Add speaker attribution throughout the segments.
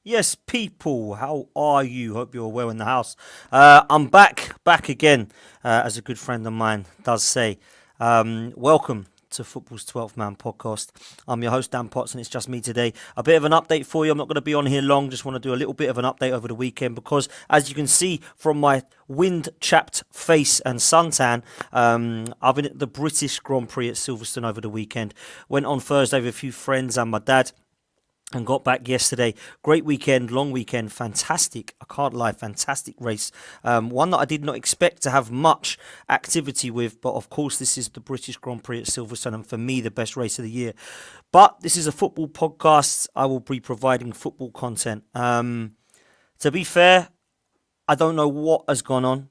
Speaker 1: Yes, people, how are you? Hope you're well in the house. I'm back again, as a good friend of mine does say. Welcome to Football's 12th Man podcast. I'm your host, Dan Potts, and it's just me today. A bit of an update for you. I'm not going to be on here long, just want to do a little bit of an update over the weekend because, as you can see from my wind-chapped face and suntan, I've been at the British Grand Prix at Silverstone over the weekend. Went on Thursday with a few friends and my dad and got back yesterday. Great weekend, long weekend, fantastic. I can't lie, fantastic race. One that I did not expect to have much activity with, but of course, this is the British Grand Prix at Silverstone, and for me, the best race of the year. But this is a football podcast. I will be providing football content. To be fair, I don't know what has gone on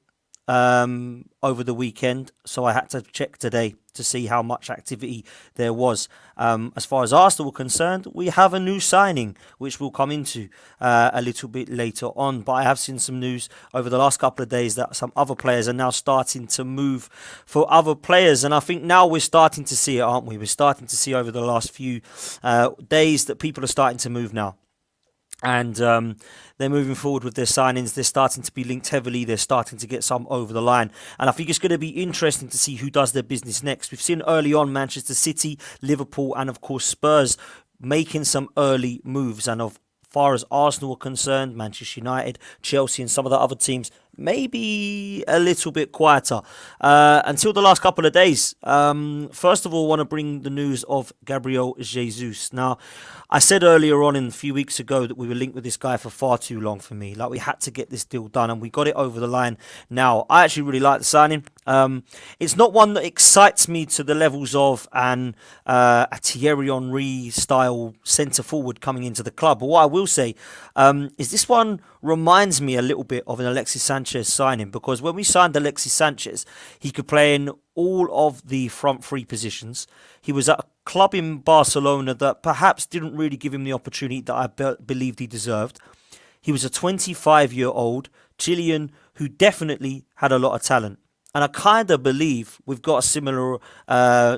Speaker 1: over the weekend, so I had to check today to see how much activity there was. As far as Arsenal are concerned, we have a new signing, which we'll come into a little bit later on. But I have seen some news over the last couple of days that some other players are now starting to move for other players. And I think now we're starting to see it, aren't we? We're starting to see over the last few days that people are starting to move now. And they're moving forward with their signings. They're starting to be linked heavily. They're starting to get some over the line. And I think it's going to be interesting to see who does their business next. We've seen early on Manchester City, Liverpool, and of course Spurs making some early moves. And as far as Arsenal are concerned, Manchester United, Chelsea, and some of the other teams, maybe a little bit quieter until the last couple of days. First of all, I want to bring the news of Gabriel Jesus. Now, I said earlier on a few weeks ago that we were linked with this guy for far too long for me. Like, we had to get this deal done, and we got it over the line now. I actually really like the signing. It's not one that excites me to the levels of a Thierry Henry style centre forward coming into the club. But what I will say is this one reminds me a little bit of an Alexis Sanchez signing, because when we signed Alexis Sanchez, he could play in all of the front three positions. He was at a club in Barcelona that perhaps didn't really give him the opportunity that I believed he deserved. He was a 25-year-old Chilean who definitely had a lot of talent. And I kind of believe we've got a similar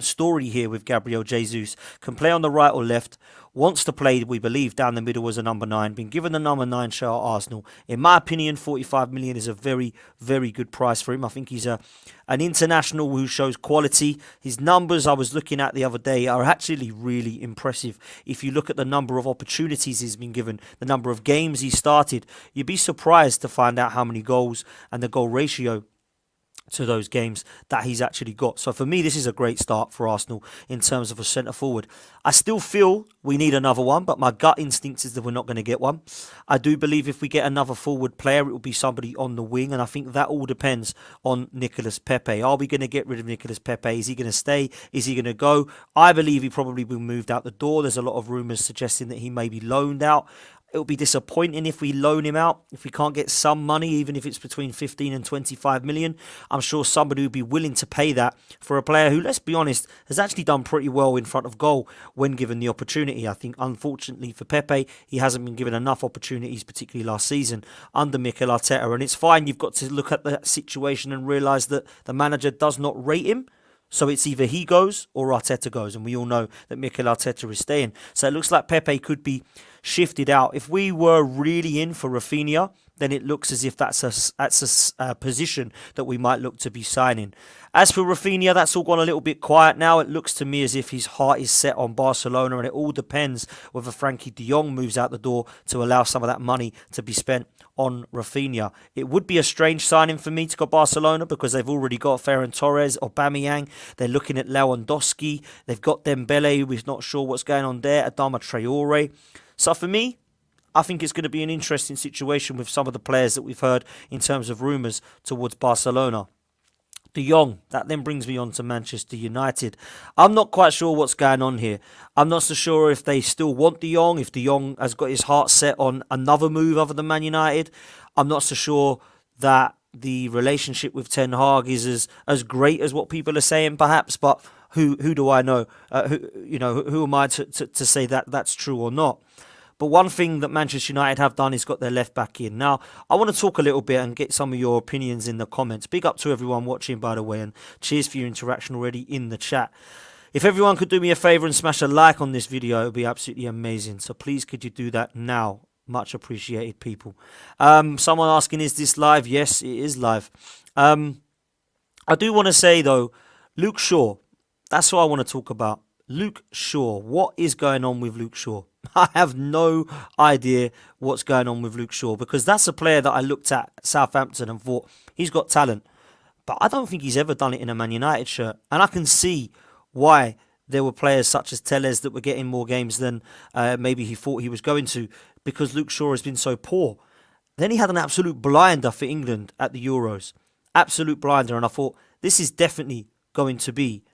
Speaker 1: story here with Gabriel Jesus. Can play on the right or left. Wants to play, we believe, down the middle as a number 9. Been given the number 9 shirt at Arsenal. In my opinion, 45 million is a very, very good price for him. I think he's an international who shows quality. His numbers I was looking at the other day are actually really impressive. If you look at the number of opportunities he's been given, the number of games he started, you'd be surprised to find out how many goals and the goal ratio to those games that he's actually got. So for me, this is a great start for Arsenal in terms of a centre forward. I still feel we need another one, but my gut instinct is that we're not going to get one. I do believe if we get another forward player, it will be somebody on the wing, and I think that all depends on Nicolas Pepe. Are we going to get rid of Nicolas Pepe? Is he going to stay? Is he going to go? I believe he probably will be moved out the door. There's a lot of rumours suggesting that he may be loaned out. It will be disappointing if we loan him out, if we can't get some money, even if it's between 15 and 25 million. I'm sure somebody would be willing to pay that for a player who, let's be honest, has actually done pretty well in front of goal when given the opportunity. I think, unfortunately for Pepe, he hasn't been given enough opportunities, particularly last season under Mikel Arteta. And it's fine, you've got to look at the situation and realise that the manager does not rate him. So it's either he goes or Arteta goes. And we all know that Mikel Arteta is staying. So it looks like Pepe could be shifted out. If we were really in for Rafinha, then it looks as if that's a position that we might look to be signing. As for Rafinha, that's all gone a little bit quiet now. It looks to me as if his heart is set on Barcelona, and it all depends whether Frankie de Jong moves out the door to allow some of that money to be spent on Rafinha. It would be a strange signing for me to go Barcelona because they've already got Ferran Torres, Aubameyang. They're looking at Lewandowski. They've got Dembele, who's not sure what's going on there. Adama Traore. So for me, I think it's going to be an interesting situation with some of the players that we've heard in terms of rumours towards Barcelona. De Jong, that then brings me on to Manchester United. I'm not quite sure what's going on here. I'm not so sure if they still want De Jong, if De Jong has got his heart set on another move other than Man United. I'm not so sure that the relationship with Ten Hag is as great as what people are saying, perhaps, but who do I know? Who am I to say that that's true or not? But one thing that Manchester United have done is got their left back in. Now, I want to talk a little bit and get some of your opinions in the comments. Big up to everyone watching, by the way, and cheers for your interaction already in the chat. If everyone could do me a favour and smash a like on this video, it would be absolutely amazing. So please, could you do that now? Much appreciated, people. Someone asking, is this live? Yes, it is live. I do want to say, though, Luke Shaw, that's what I want to talk about. Luke Shaw. What is going on with Luke Shaw? I have no idea what's going on with Luke Shaw, because that's a player that I looked at Southampton and thought he's got talent. But I don't think he's ever done it in a Man United shirt. And I can see why there were players such as Telles that were getting more games than maybe he thought he was going to, because Luke Shaw has been so poor. Then he had an absolute blinder for England at the Euros. Absolute blinder. And I thought, this is definitely going to be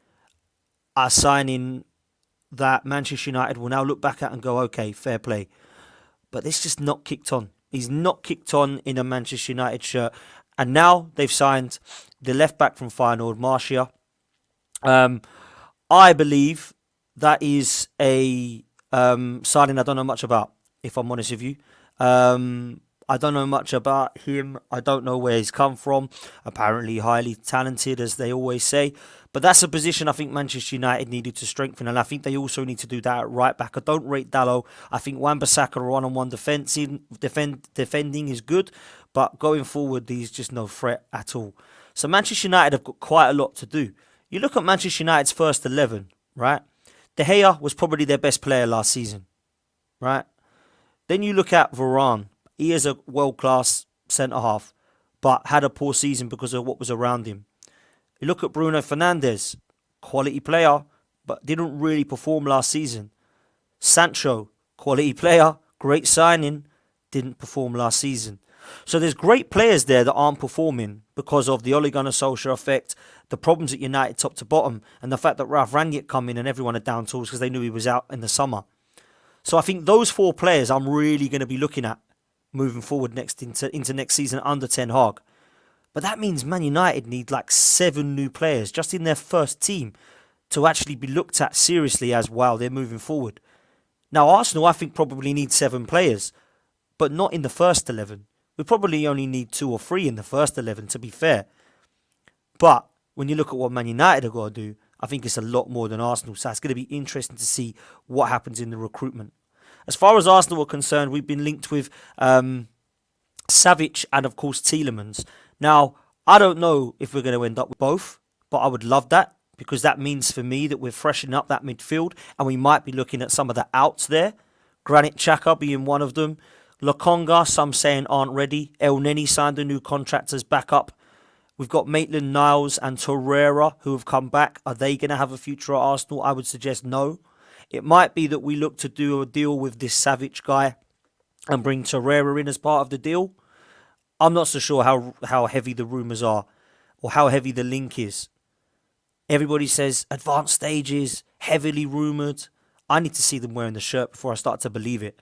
Speaker 1: a signing that Manchester United will now look back at and go, okay, fair play. But this just not kicked on. He's not kicked on in a Manchester United shirt. And now they've signed the left back from Feyenoord, MALACIA. I believe that is a signing I don't know much about, if I'm honest with you. I don't know much about him. I don't know where he's come from. Apparently highly talented, as they always say. But that's a position I think Manchester United needed to strengthen, and I think they also need to do that at right back. I don't rate Dalot. I think Wan-Bissaka one-on-one defending is good, but going forward, he's just no threat at all. So Manchester United have got quite a lot to do. You look at Manchester United's first 11, right? De Gea was probably their best player last season, right? Then you look at Varane. He is a world-class centre-half, but had a poor season because of what was around him. You look at Bruno Fernandes, quality player, but didn't really perform last season. Sancho, quality player, great signing, didn't perform last season. So there's great players there that aren't performing because of the Ole Gunnar Solskjaer effect, the problems at United top to bottom, and the fact that Ralf Rangnick come in and everyone are down tools because they knew he was out in the summer. So I think those four players I'm really going to be looking at moving forward into next season under Ten Hag. But that means Man United need like 7 new players just in their first team to actually be looked at seriously as, wow, they're moving forward. Now, Arsenal, I think, probably need 7 players, but not in the first 11. We probably only need 2 or 3 in the first 11, to be fair. But when you look at what Man United have got to do, I think it's a lot more than Arsenal. So it's going to be interesting to see what happens in the recruitment. As far as Arsenal are concerned, we've been linked with Savic and, of course, Tielemans. Now, I don't know if we're going to end up with both, but I would love that, because that means for me that we're freshening up that midfield and we might be looking at some of the outs there. Granit Xhaka being one of them. Lokonga, some saying aren't ready. El Neni signed a new contract as backup. We've got Maitland-Niles and Torreira who have come back. Are they going to have a future at Arsenal? I would suggest no. It might be that we look to do a deal with this Savic guy and bring Torreira in as part of the deal. I'm not so sure how heavy the rumours are or how heavy the link is. Everybody says advanced stages, heavily rumoured. I need to see them wearing the shirt before I start to believe it.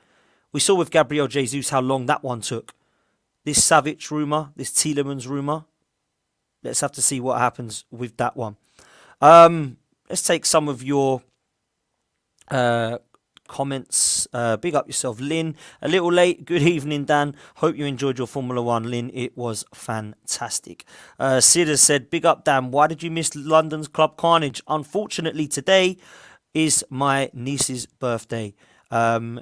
Speaker 1: We saw with Gabriel Jesus how long that one took. This Savic rumour, this Tielemans rumour. Let's have to see what happens with that one. Let's take some of your comments. Big up yourself, Lynn. A little late. Good evening, Dan. Hope you enjoyed your Formula One, Lynn. It was fantastic. Sid has said, big up, Dan. Why did you miss London's Club Carnage? Unfortunately, today is my niece's birthday.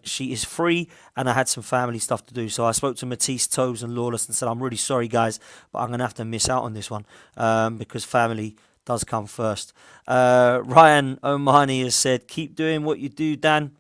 Speaker 1: She is free and I had some family stuff to do. So I spoke to Matisse, Tobes and Lawless and said, I'm really sorry, guys, but I'm going to have to miss out on this one because family does come first. Ryan Omani has said, keep doing what you do, Dan.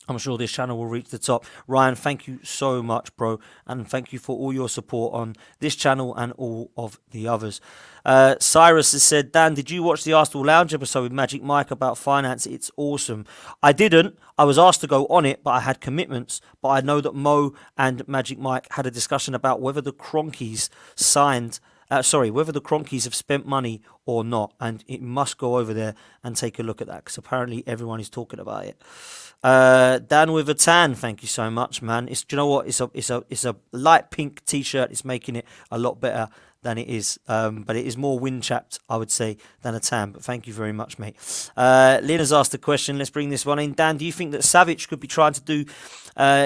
Speaker 1: I'm sure this channel will reach the top. Ryan, thank you so much, bro. And thank you for all your support on this channel and all of the others. Cyrus has said, Dan, did you watch the Arsenal Lounge episode with Magic Mike about finance? It's awesome. I didn't. I was asked to go on it, but I had commitments. But I know that Mo and Magic Mike had a discussion about whether the Cronkies whether the Cronkies have spent money or not. And it must go over there and take a look at that because apparently everyone is talking about it. Dan with a tan, thank you so much, man. Do you know what? It's a light pink t-shirt. It's making it a lot better than it is. But it is more wind-chapped, I would say, than a tan. But thank you very much, mate. Lena's asked a question. Let's bring this one in. Dan, do you think that Savic could be trying to do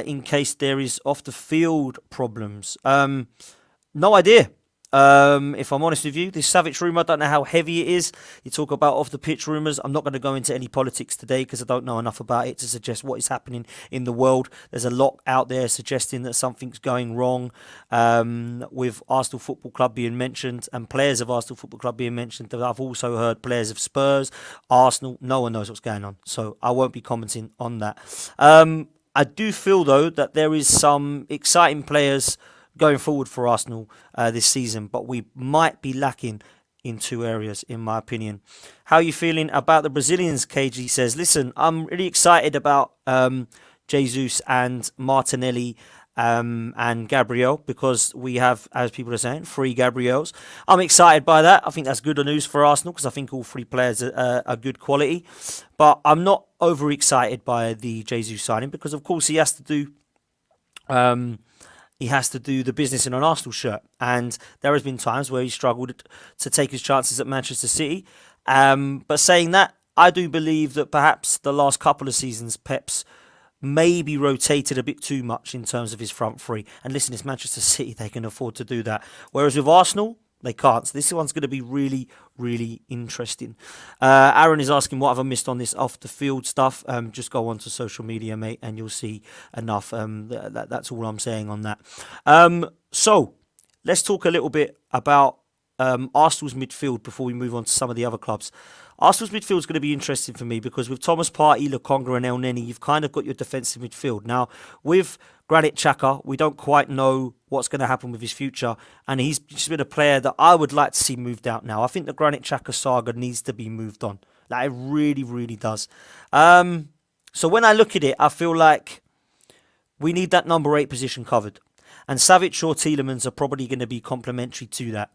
Speaker 1: in case there is off-the-field problems? No idea. If I'm honest with you, this Savic rumour, I don't know how heavy it is. You talk about off the pitch rumours. I'm not going to go into any politics today because I don't know enough about it to suggest what is happening in the world. There's a lot out there suggesting that something's going wrong with Arsenal Football Club being mentioned and players of Arsenal Football Club being mentioned. I've also heard players of Spurs, Arsenal. No one knows what's going on, so I won't be commenting on that. I do feel though that there is some exciting players going forward for Arsenal this season, but we might be lacking in two areas, in my opinion. How are you feeling about the Brazilians? KG says, listen, I'm really excited about Jesus and Martinelli and Gabriel because we have, as people are saying, three Gabriels. I'm excited by that. I think that's good news for Arsenal because I think all three players are good quality. But I'm not overexcited by the Jesus signing because, of course, he has to do the business in an Arsenal shirt. And there has been times where he struggled to take his chances at Manchester City. But saying that, I do believe that perhaps the last couple of seasons, Pep's maybe rotated a bit too much in terms of his front three. And listen, it's Manchester City, they can afford to do that. Whereas with Arsenal, they can't. So this one's going to be really, really interesting. Aaron is asking what have I missed on this off the field stuff. Just go onto social media, mate, and you'll see enough. That's all I'm saying on that. So let's talk a little bit about Arsenal's midfield before we move on to some of the other clubs. Arsenal's midfield is going to be interesting for me because with Thomas Partey, Lokonga and El Neni, you've kind of got your defensive midfield. Now, with Granit Xhaka, we don't quite know what's going to happen with his future, and he's just been a player that I would like to see moved out now. I think the Granit Xhaka saga needs to be moved on. Like, it really, really does. So when I look at it, I feel like we need that number 8 position covered. And Savic or Tielemans are probably going to be complementary to that.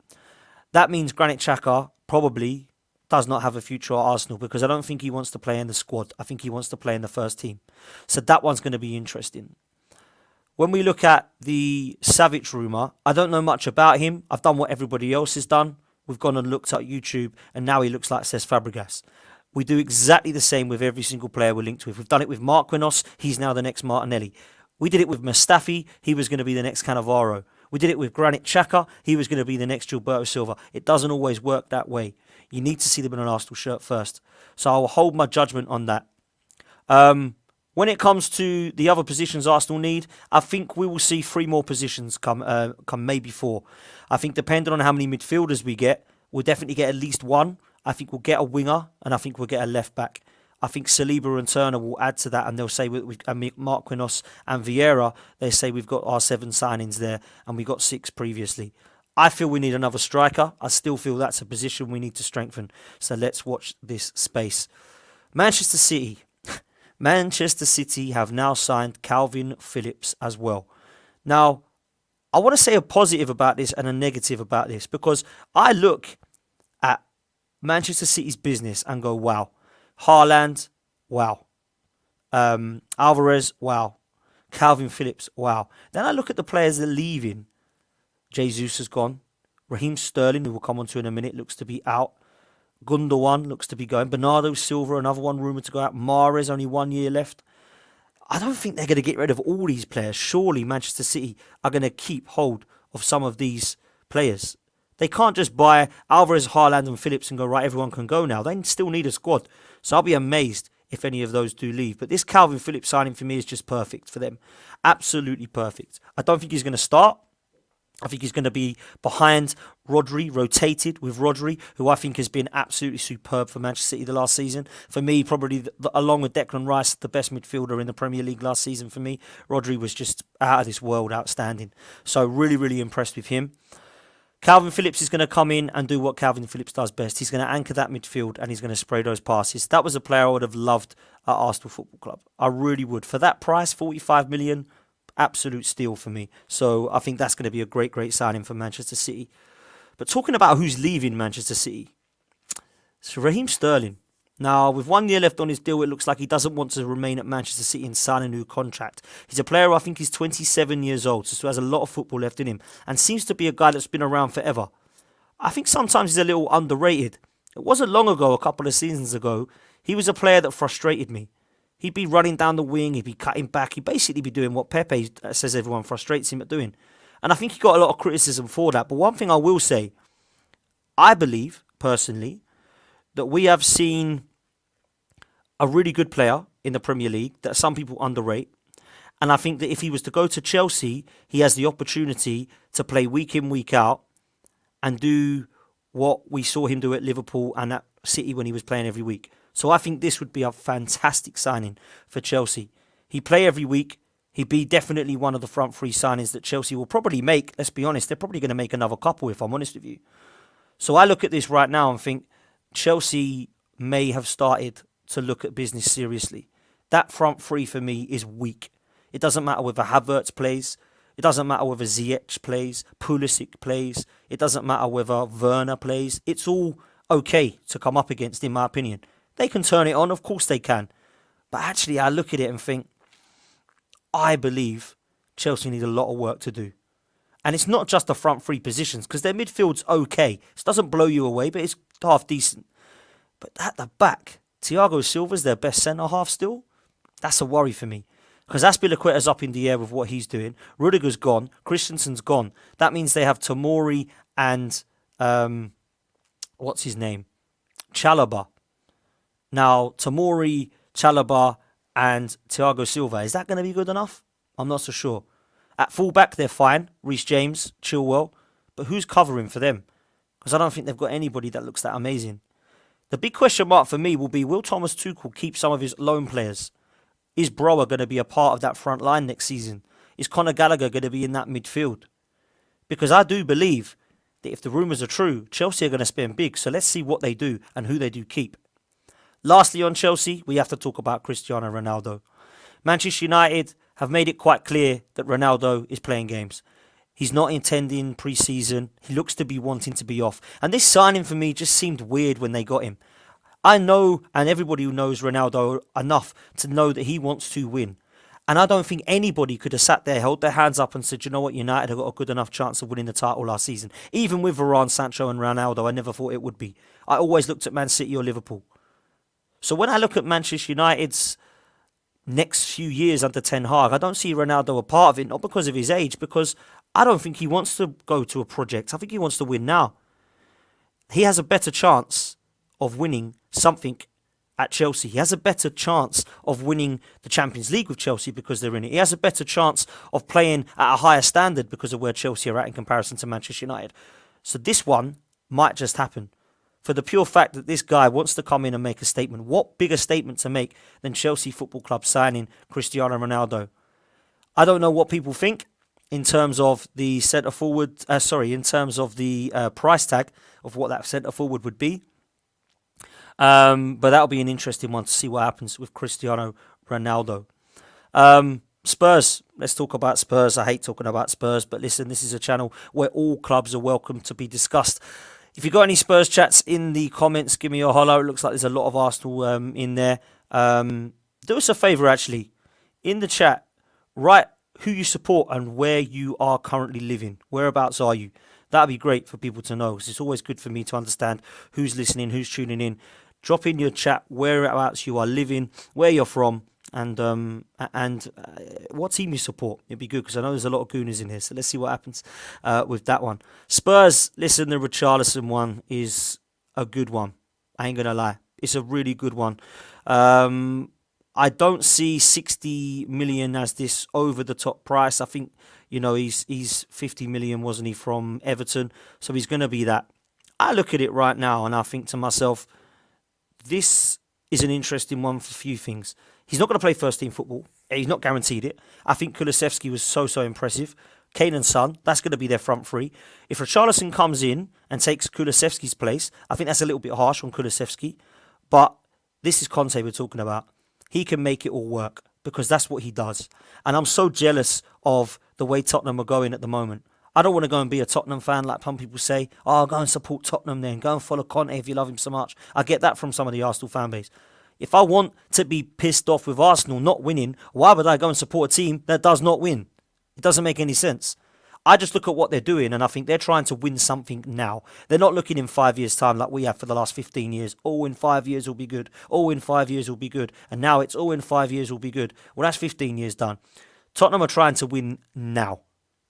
Speaker 1: That means Granit Xhaka probably does not have a future at Arsenal because I don't think he wants to play in the squad. I think he wants to play in the first team. So that one's going to be interesting. When we look at the Savic rumour, I don't know much about him. I've done what everybody else has done. We've gone and looked at YouTube and now he looks like Cesc Fabregas. We do exactly the same with every single player we're linked with. We've done it with Marquinhos. He's now the next Martinelli. We did it with Mustafi. He was going to be the next Cannavaro. We did it with Granit Xhaka. He was going to be the next Gilberto Silva. It doesn't always work that way. You need to see them in an Arsenal shirt first. So I will hold my judgment on that. When it comes to the other positions Arsenal need, I think we will see 3 more positions come maybe 4. I think depending on how many midfielders we get, we'll definitely get at least 1. I think we'll get a winger and I think we'll get a left back. I think Saliba and Turner will add to that and they'll say Marquinhos and Vieira, they say we've got our 7 signings there and we got 6 previously. I feel we need another striker. I still feel that's a position we need to strengthen. So let's watch this space. Manchester City. Manchester City have now signed Calvin Phillips as well. Now, I want to say a positive about this and a negative about this because I look at Manchester City's business and go, wow. Haaland, wow. Alvarez, wow. Calvin Phillips, wow. Then I look at the players that are leaving. Jesus has gone. Raheem Sterling, who we'll come on to in a minute, looks to be out. Gundogan looks to be going. Bernardo Silva, another one rumoured to go out. Mahrez, only 1 year left. I don't think they're going to get rid of all these players. Surely Manchester City are going to keep hold of some of these players. They can't just buy Alvarez, Haaland and Phillips and go, right, everyone can go now. They still need a squad. So I'll be amazed if any of those do leave. But this Calvin Phillips signing for me is just perfect for them. Absolutely perfect. I don't think he's going to start. I think he's going to be behind Rodri, rotated with Rodri, who I think has been absolutely superb for Manchester City the last season. For me, probably along with Declan Rice, the best midfielder in the Premier League last season for me. Rodri was just out of this world, outstanding. So really, really impressed with him. Calvin Phillips is going to come in and do what Calvin Phillips does best. He's going to anchor that midfield and he's going to spray those passes. That was a player I would have loved at Arsenal Football Club. I really would. For that price, 45 million, absolute steal for me. So I think that's going to be a great, great signing for Manchester City. But talking about who's leaving Manchester City, it's Raheem Sterling. Now, with 1 year left on his deal, it looks like he doesn't want to remain at Manchester City and sign a new contract. He's a player, I think he's 27 years old, so has a lot of football left in him, and seems to be a guy that's been around forever. I think sometimes he's a little underrated. It wasn't long ago, a couple of seasons ago, he was a player that frustrated me. He'd be running down the wing, he'd be cutting back, he'd basically be doing what Pepe says everyone frustrates him at doing. And I think he got a lot of criticism for that. But one thing I will say, I believe, personally, that we have seen a really good player in the Premier League that some people underrate. And I think that if he was to go to Chelsea, he has the opportunity to play week in, week out and do what we saw him do at Liverpool and at City when he was playing every week. So I think this would be a fantastic signing for Chelsea. He'd play every week. He'd be definitely one of the front three signings that Chelsea will probably make. Let's be honest, they're probably going to make another couple, if I'm honest with you. So I look at this right now and think Chelsea may have started to look at business seriously. That front three for me is weak. It doesn't matter whether Havertz plays. It doesn't matter whether Ziyech plays, Pulisic plays. It doesn't matter whether Werner plays. It's all okay to come up against, in my opinion. They can turn it on, of course they can. But actually, I look at it and think, I believe Chelsea need a lot of work to do. And it's not just the front three positions, because their midfield's okay. It doesn't blow you away, but it's half decent. But at the back, Thiago Silva's their best centre-half still. That's a worry for me. Because Azpilicueta's up in the air with what he's doing. Rudiger's gone. Christensen's gone. That means they have Tomori and, what's his name? Chalobah. Now, Tomori, Chalobah and Thiago Silva. Is that going to be good enough? I'm not so sure. At fullback, they're fine. Reece James, Chilwell. But who's covering for them? Because I don't think they've got anybody that looks that amazing. The big question mark for me will be, will Thomas Tuchel keep some of his loan players? Is Brower going to be a part of that front line next season? Is Conor Gallagher going to be in that midfield? Because I do believe that if the rumours are true, Chelsea are going to spend big. So let's see what they do and who they do keep. Lastly on Chelsea, we have to talk about Cristiano Ronaldo. Manchester United have made it quite clear that Ronaldo is playing games. He's not intending pre-season. He looks to be wanting to be off. And this signing for me just seemed weird when they got him. I know, and everybody who knows Ronaldo enough to know that he wants to win. And I don't think anybody could have sat there, held their hands up and said, you know what, United have got a good enough chance of winning the title last season. Even with Varane, Sancho and Ronaldo, I never thought it would be. I always looked at Man City or Liverpool. So when I look at Manchester United's next few years under Ten Hag, I don't see Ronaldo a part of it, not because of his age, because I don't think he wants to go to a project. I think he wants to win now. He has a better chance of winning something at Chelsea. He has a better chance of winning the Champions League with Chelsea because they're in it. He has a better chance of playing at a higher standard because of where Chelsea are at in comparison to Manchester United. So this one might just happen. For the pure fact that this guy wants to come in and make a statement. What bigger statement to make than Chelsea Football Club signing Cristiano Ronaldo? I don't know what people think in terms of the centre forward. In terms of the price tag of what that centre forward would be. But that'll be an interesting one to see what happens with Cristiano Ronaldo. Spurs. Let's talk about Spurs. I hate talking about Spurs, but listen, this is a channel where all clubs are welcome to be discussed. If you've got any Spurs chats in the comments, give me a holler. It looks like there's a lot of Arsenal in there. Do us a favour, actually. In the chat, write who you support and where you are currently living. Whereabouts are you? That'd be great for people to know, because it's always good for me to understand who's listening, who's tuning in. Drop in your chat whereabouts you are living, where you're from, and what team you support. It'd be good, because I know there's a lot of Gooners in here, so let's see what happens with that one. Spurs, listen, the Richarlison one is a good one. I ain't going to lie. It's a really good one. I don't see 60 million as this over-the-top price. I think, he's 50 million, wasn't he, from Everton? So he's going to be that. I look at it right now and I think to myself, this is an interesting one for a few things. He's not going to play first-team football. He's not guaranteed it. I think Kulusevski was so impressive. Kane and Son, that's going to be their front three. If Richarlison comes in and takes Kulusevski's place, I think that's a little bit harsh on Kulusevski. But this is Conte we're talking about. He can make it all work because that's what he does. And I'm so jealous of the way Tottenham are going at the moment. I don't want to go and be a Tottenham fan like some people say. Oh, go and support Tottenham then. Go and follow Conte if you love him so much. I get that from some of the Arsenal fan base. If I want to be pissed off with Arsenal not winning, why would I go and support a team that does not win? It doesn't make any sense. I just look at what they're doing and I think they're trying to win something now. They're not looking in 5 years' time like we have for the last 15 years. Oh, in 5 years will be good. Oh, in 5 years will be good. And now it's, oh, in 5 years will be good. Well, that's 15 years done. Tottenham are trying to win now.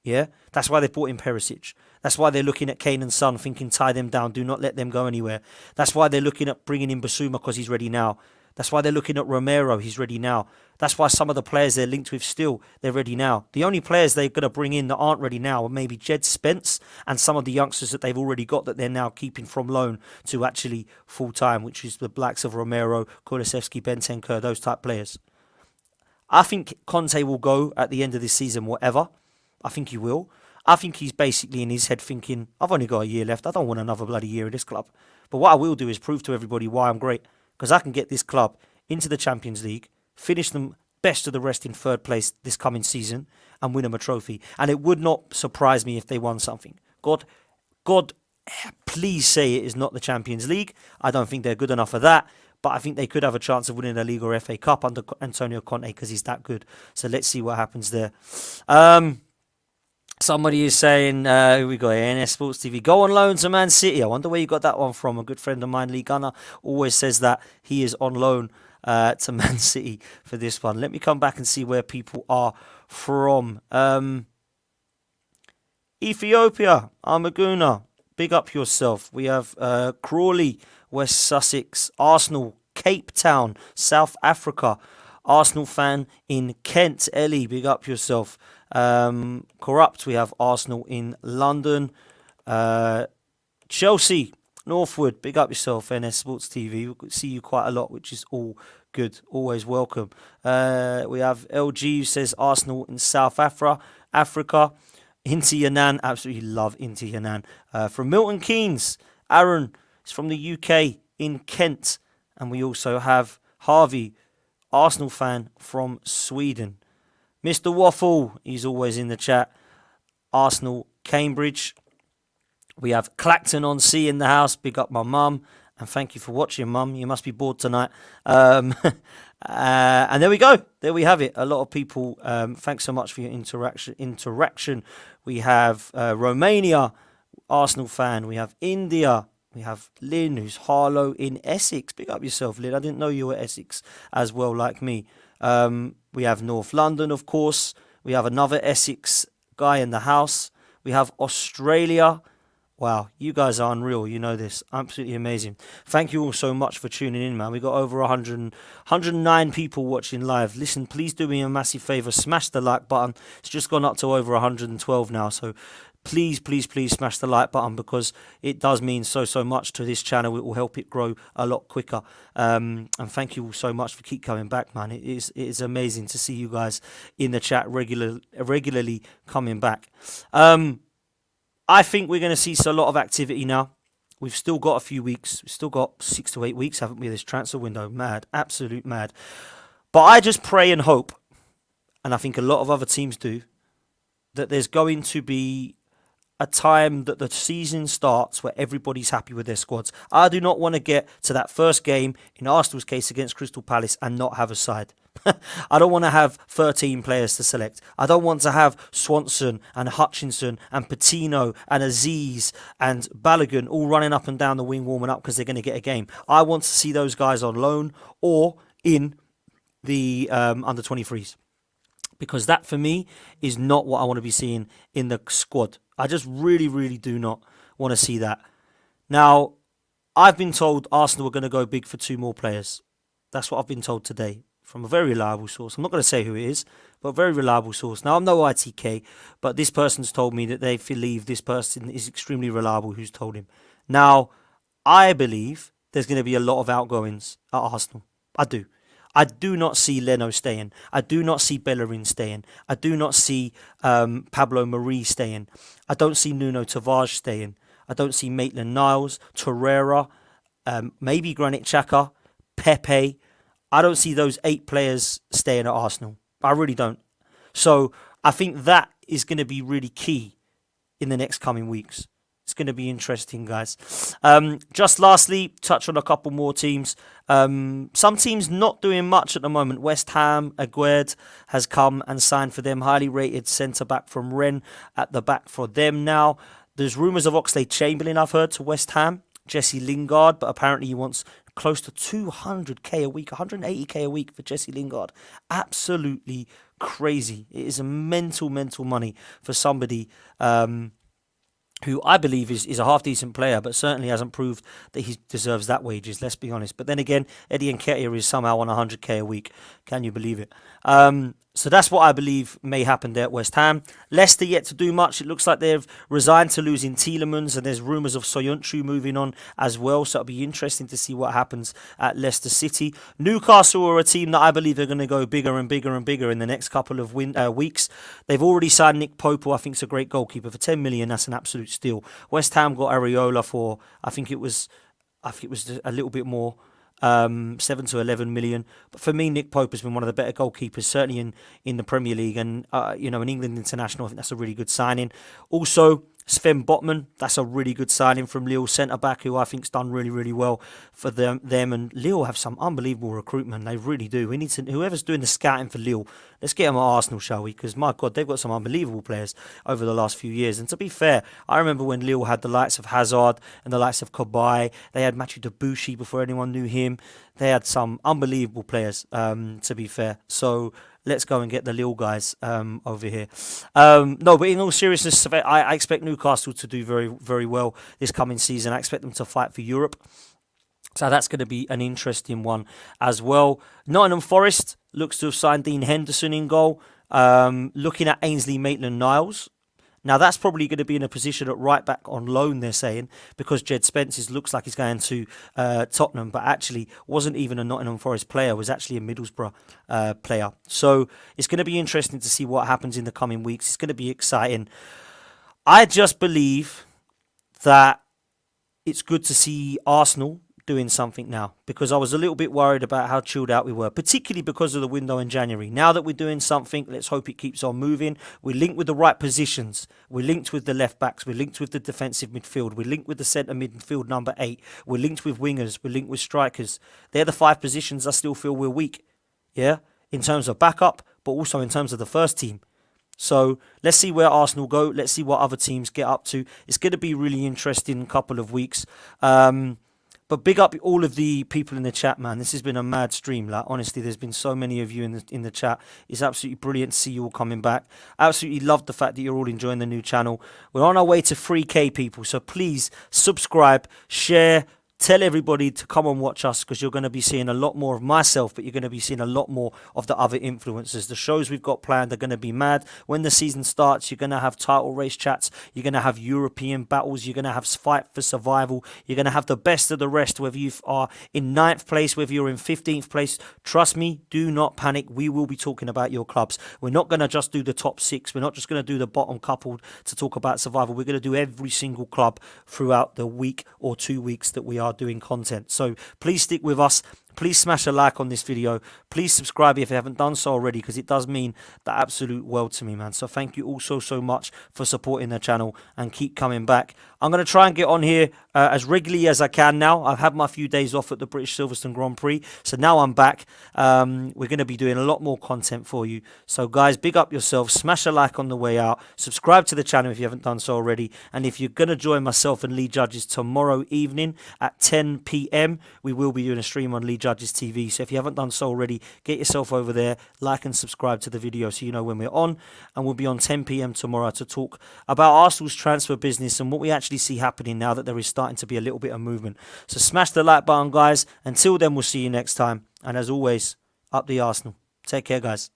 Speaker 1: Yeah, that's why they brought in Perisic. That's why they're looking at Kane and Son, thinking tie them down, do not let them go anywhere. That's why they're looking at bringing in Basuma because he's ready now. That's why they're looking at Romero, he's ready now. That's why some of the players they're linked with still, they're ready now. The only players they're going to bring in that aren't ready now are maybe Jed Spence and some of the youngsters that they've already got that they're now keeping from loan to actually full time, which is the blacks of Romero, Kulusevski, Bentancur, those type players. I think Conte will go at the end of this season, whatever. I think he will. I think he's basically in his head thinking, I've only got a year left. I don't want another bloody year in this club. But what I will do is prove to everybody why I'm great. Because I can get this club into the Champions League, finish them best of the rest in third place this coming season, and win them a trophy. And it would not surprise me if they won something. God, please say it is not the Champions League. I don't think they're good enough for that. But I think they could have a chance of winning the league or FA Cup under Antonio Conte because he's that good. So let's see what happens there. Somebody is saying, who we got here, NS Sports TV, go on loan to Man City. I wonder where you got that one from. A good friend of mine, Lee Gunner, always says that he is on loan to Man City for this one. Let me come back and see where people are from. Ethiopia, Armaguna, big up yourself. We have Crawley, West Sussex, Arsenal, Cape Town, South Africa. Arsenal fan in Kent, Ellie, big up yourself. Corrupt, we have Arsenal in London. Chelsea, Northwood, big up yourself. NS Sports TV, we see you quite a lot, which is all good, always welcome. We have LG who says Arsenal in South Africa. Inti Yanan, absolutely love Inti Yanan. From Milton Keynes, Aaron is from the UK in Kent. And we also have Harvey, Arsenal fan from Sweden. Mr. Waffle, he's always in the chat. Arsenal, Cambridge. We have Clacton on Sea in the house. Big up my mum. And thank you for watching, mum. You must be bored tonight. And there we go. There we have it. A lot of people, thanks so much for your interaction. We have Romania, Arsenal fan. We have India. We have Lynn, who's Harlow in Essex. Big up yourself, Lynn. I didn't know you were Essex as well, like me. We have North London, of course. We have another Essex guy in the house. We have Australia. Wow, you guys are unreal. You know this. Absolutely amazing. Thank you all so much for tuning in, man. We got over 109 people watching live. Listen, please do me a massive favour. Smash the like button. It's just gone up to over 112 now. So please smash the like button because it does mean so much to this channel. It will help it grow a lot quicker. And thank you all so much for keep coming back, man. It is amazing to see you guys in the chat regularly coming back. I think we're going to see a lot of activity now. We've still got a few weeks. We've still got 6 to 8 weeks, haven't we, this transfer window? Mad. Absolute mad. But I just pray and hope, and I think a lot of other teams do, that there's going to be a time that the season starts where everybody's happy with their squads. I do not want to get to that first game, in Arsenal's case against Crystal Palace, and not have a side. I don't want to have 13 players to select. I don't want to have Swanson and Hutchinson and Patino and Aziz and Balogun all running up and down the wing warming up because they're going to get a game. I want to see those guys on loan or in the under 23s. Because that, for me, is not what I want to be seeing in the squad. I just really do not want to see that. Now, I've been told Arsenal are going to go big for 2 more players. That's what I've been told today from a very reliable source. I'm not going to say who it is, but a very reliable source. Now, I'm no ITK, but this person's told me that they believe this person is extremely reliable who's told him. Now, I believe there's going to be a lot of outgoings at Arsenal. I do. I do not see Leno staying. I do not see Bellerin staying. I do not see Pablo Marie staying. I don't see Nuno Tavares staying. I don't see Maitland-Niles, Torreira, maybe Granit Xhaka, Pepe. I don't see those 8 players staying at Arsenal. I really don't. So I think that is going to be really key in the next coming weeks. It's going to be interesting, guys. Just lastly, touch on a couple more teams. Some teams not doing much at the moment. West Ham, Aguerd has come and signed for them. Highly rated centre-back from Rennes at the back for them now. There's rumours of Oxlade-Chamberlain, I've heard, to West Ham. Jesse Lingard, but apparently he wants close to 200k a week, 180k a week for Jesse Lingard. Absolutely crazy. It is a mental money for somebody who I believe is a half-decent player, but certainly hasn't proved that he deserves that wages, let's be honest. But then again, Eddie Nketiah is somehow on 100k a week. Can you believe it? So that's what I believe may happen there at West Ham. Leicester yet to do much. It looks like they've resigned to losing Tielemans, and there's rumours of Soyuncu moving on as well. So it'll be interesting to see what happens at Leicester City. Newcastle are a team that I believe are going to go bigger and bigger and bigger in the next couple of weeks. They've already signed Nick Pope, who I think is a great goalkeeper, for 10 million. That's an absolute steal. West Ham got Areola for I think it was a little bit more. 7 to 11 million. But for me, Nick Pope has been one of the better goalkeepers, certainly in the Premier League, and an England international. I think that's a really good signing. Also, Sven Botman, that's a really good signing from Lille, centre back, who I think's done really well for them. And Lille have some unbelievable recruitment. They really do. We need to, whoever's doing the scouting for Lille, let's get them at Arsenal, shall we? Because my God, they've got some unbelievable players over the last few years. And to be fair, I remember when Lille had the likes of Hazard and the likes of Cabaye. They had Mathieu Debuchy before anyone knew him. They had some unbelievable players, to be fair. So let's go and get the Lille guys over here. No, but in all seriousness, I expect Newcastle to do very well this coming season. I expect them to fight for Europe. So that's going to be an interesting one as well. Nottingham Forest looks to have signed Dean Henderson in goal. Looking at Ainsley Maitland-Niles. Now, that's probably going to be in a position at right back on loan, they're saying, because Jed Spence looks like he's going to Tottenham, but actually wasn't even a Nottingham Forest player, was actually a Middlesbrough player. So it's going to be interesting to see what happens in the coming weeks. It's going to be exciting. I just believe that it's good to see Arsenal doing something now, because I was a little bit worried about how chilled out we were, particularly because of the window in January. Now that we're doing something, let's hope it keeps on moving. We're linked with the right positions. We're linked with the left backs. We're linked with the defensive midfield. We're linked with the centre midfield number 8. We're linked with wingers. We're linked with strikers. They're the 5 positions I still feel we're weak, yeah, in terms of backup, but also in terms of the first team. So let's see where Arsenal go. Let's see what other teams get up to. It's going to be really interesting couple of weeks. But big up all of the people in the chat, man. This has been a mad stream. Like, honestly, there's been so many of you in the chat. It's absolutely brilliant to see you all coming back. Absolutely love the fact that you're all enjoying the new channel. We're on our way to 3K, people. So please subscribe, share, tell everybody to come and watch us, because you're going to be seeing a lot more of myself, but you're going to be seeing a lot more of the other influencers. The shows we've got planned are going to be mad. When the season starts, you're going to have title race chats. You're going to have European battles. You're going to have fight for survival. You're going to have the best of the rest, whether you are in 9th place, whether you're in 15th place. Trust me, do not panic. We will be talking about your clubs. We're not going to just do the top 6. We're not just going to do the bottom couple to talk about survival. We're going to do every single club throughout the week or 2 weeks that we are doing content. So please stick with us. Please smash a like on this video. Please subscribe if you haven't done so already, because it does mean the absolute world to me, man. So thank you all so much for supporting the channel, and keep coming back. I'm going to try and get on here as regularly as I can now. I've had my few days off at the British Silverstone Grand Prix, so now I'm back. We're going to be doing a lot more content for you. So guys, big up yourself. Smash a like on the way out. Subscribe to the channel if you haven't done so already. And if you're going to join myself and Lee Judges tomorrow evening at 10 p.m, we will be doing a stream on Lee Judges TV. So if you haven't done so already, get yourself over there, like and subscribe to the video so you know when we're on. And we'll be on 10 p.m. tomorrow to talk about Arsenal's transfer business and what we actually see happening now that there is starting to be a little bit of movement. So smash the like button, guys. Until then, we'll see you next time. And as always, up the Arsenal. Take care, guys.